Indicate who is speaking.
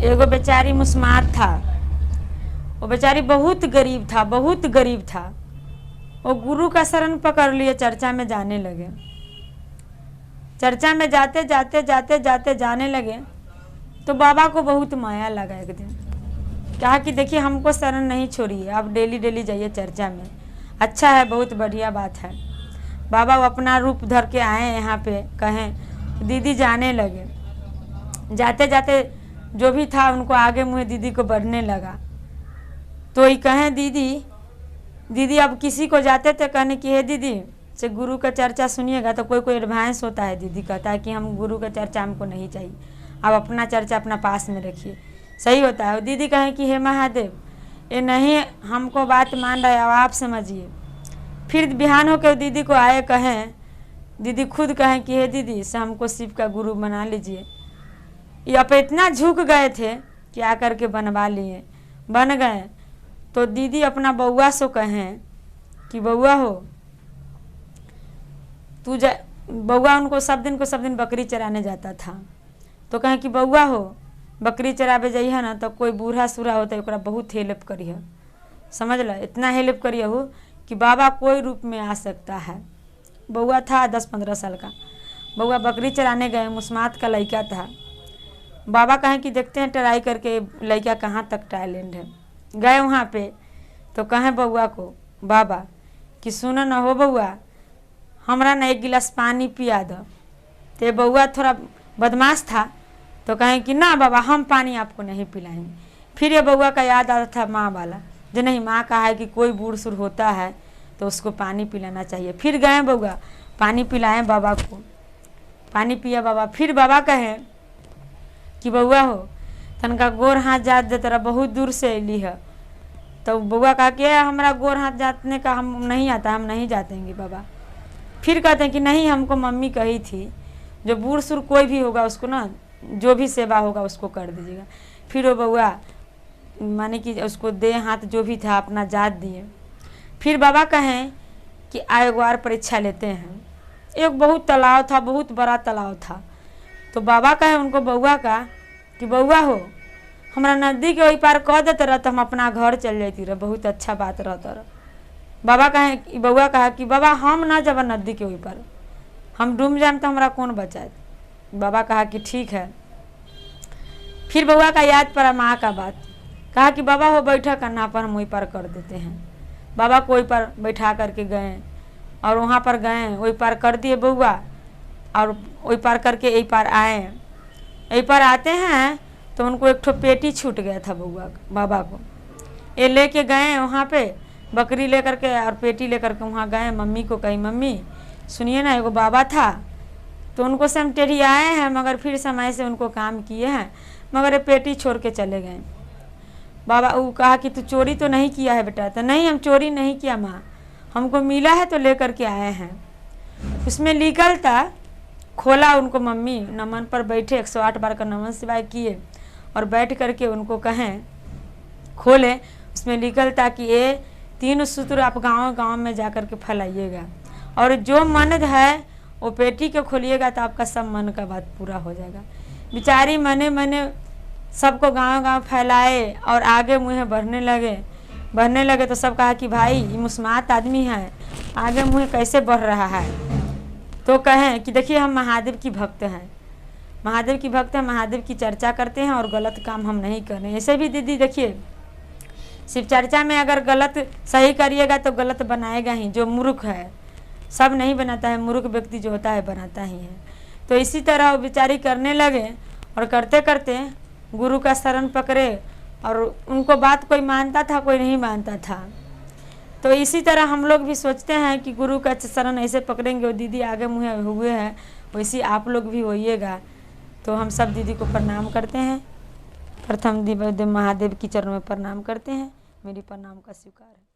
Speaker 1: एगो बेचारी मुस्मात था, वो बेचारी बहुत गरीब था, बहुत गरीब था। वो गुरु का शरण पकड़ लिए, चर्चा में जाने लगे। चर्चा में जाते जाते जाते जाते जाने लगे तो बाबा को बहुत माया लगा। एक दिन कहा कि देखिए हमको शरण नहीं छोड़िए, आप डेली डेली जाइए चर्चा में, अच्छा है, बहुत बढ़िया बात है। बाबा वो अपना रूप धर के आए यहाँ पे, कहें दीदी जाने लगे। जाते जाते जो भी था उनको आगे मुँह दीदी को बढ़ने लगा। तो ये कहें दीदी अब किसी को जाते थे कहने कि हे दीदी से गुरु का चर्चा सुनिएगा, तो कोई कोई एडवांस होता है, दीदी कहता है कि हम गुरु का चर्चा हमको नहीं चाहिए, आप अपना चर्चा अपना पास में रखिए, सही होता है। दीदी कहें कि हे महादेव ये नहीं हमको बात मान रहा है, अब आप समझिए। फिर बिहान होकर दीदी को आए, कहें दीदी खुद कहें कि हे दीदी से हमको शिव का गुरु बना लीजिए। ये आप इतना झुक गए थे कि आकर के बनवा लिए, बन गए। तो दीदी अपना बउआ से कहें कि बउआ हो तू जा, बउआ उनको सब दिन बकरी चराने जाता था। तो कहें कि बउआ हो बकरी चरावे जाइए ना, तो कोई बूढ़ा सूढ़ा होता है ओकरा बहुत हेल्प करिए, समझ लो, इतना हेल्प करिए हो कि बाबा कोई रूप में आ सकता है। बउआ था 10-15 साल का, बउआ बकरी चराने गए, मुस्मात का लड़का था। बाबा कहें कि देखते हैं ट्राई करके लड़का कहाँ तक टैलेंट है। गए वहाँ पे तो कहें बउआ को बाबा कि सुनो न हो बउआ, हमरा न एक गिलास पानी पिया दो। तो बउआ थोड़ा बदमाश था, तो कहें कि ना बाबा हम पानी आपको नहीं पिलाएंगे। फिर ये बउआ का याद आता था माँ वाला, जो नहीं माँ कहा है कि कोई बूढ़ सूढ़ होता है तो उसको पानी पिलाना चाहिए। फिर गए बउआ पानी पिलाए बाबा को, पानी पिया बाबा। फिर बाबा कहें कि बउआ हो तनका गोर हाथ जात दे, तेरा बहुत दूर से अली है। तो बउआ कहा कि हमारा गोर हाथ जातने का हम नहीं आता, हम नहीं जातेंगे बाबा। फिर कहते हैं कि नहीं हमको मम्मी कही थी जो बूढ़ सूढ़ कोई भी होगा उसको ना जो भी सेवा होगा उसको कर दीजिएगा। फिर वो बउआ माने कि उसको दे हाथ जो भी था अपना जात दिए। फिर बाबा कहें कि आए एक बार परीक्षा लेते हैं। एक बहुत तालाब था, बहुत बड़ा तालाब था। तो बाबा कहे उनको बउआ का कि बउआ हो हमारा नदी के वही पार कह देते रह तो हम अपना घर चल जाती रह, बहुत अच्छा बात रहता रह। बाबा कहे बउआ कहा कि बाबा हम ना जब नदी के वही पार, हम डूब जाए तो हमारा कौन बचाए। बाबा कहा कि ठीक है। फिर बउआ का याद पड़ा माँ का बात, कहा कि बाबा हो बैठा करना पर हम वही पार कर देते हैं। बाबा को वही पर बैठा करके गए और वहाँ पर गए, वही पार कर दिए बउआ, और वही पार करके यही पार आए। यही पार आते हैं तो उनको एक ठो पेटी छूट गया था बाबा को। ये लेके गए वहाँ पे बकरी लेकर के और पेटी लेकर के वहाँ गए। मम्मी को कही मम्मी सुनिए ना एगो बाबा था, तो उनको से हम टेढ़ी आए हैं मगर फिर समय से उनको काम किए हैं, मगर ये पेटी छोड़ के चले गए। बाबा वो कहा कि तू चोरी तो नहीं किया है बेटा। तो नहीं हम चोरी नहीं किया माँ, हमको मिला है तो लेकर के आए हैं। उसमें लिखल था, खोला उनको मम्मी नमन पर बैठे 108 बार का नमन शिवाय किए और बैठ करके उनको कहें खोले। उसमें लिखल था कि ये 3 सूत्र आप गांव में जा कर के फैलाइएगा और जो मन है वो पेटी के खोलिएगा तो आपका सब मन का बात पूरा हो जाएगा। बेचारी मने सबको गांव फैलाए और आगे मुँह बढ़ने लगे तो सब कहा कि भाई ये मुस्मात आदमी है, आगे मुँह कैसे बढ़ रहा है। तो कहें कि देखिए हम महादेव की भक्त हैं, महादेव की भक्त हैं, महादेव की चर्चा करते हैं और गलत काम हम नहीं कर रहे हैं। ऐसे भी दीदी देखिए शिव चर्चा में अगर गलत सही करिएगा तो गलत बनाएगा ही। जो मूर्ख है सब नहीं बनाता है, मूर्ख व्यक्ति जो होता है बनाता ही है। तो इसी तरह वो बेचारी करने लगे और करते करते गुरु का शरण पकड़े और उनको बात कोई मानता था कोई नहीं मानता था। तो इसी तरह हम लोग भी सोचते हैं कि गुरु का शरण ऐसे पकड़ेंगे, वो दीदी आगे मुँह हुए हैं वैसे आप लोग भी होइएगा। तो हम सब दीदी को प्रणाम करते हैं, प्रथम महादेव की चरणों में प्रणाम करते हैं। मेरी प्रणाम का स्वीकार है।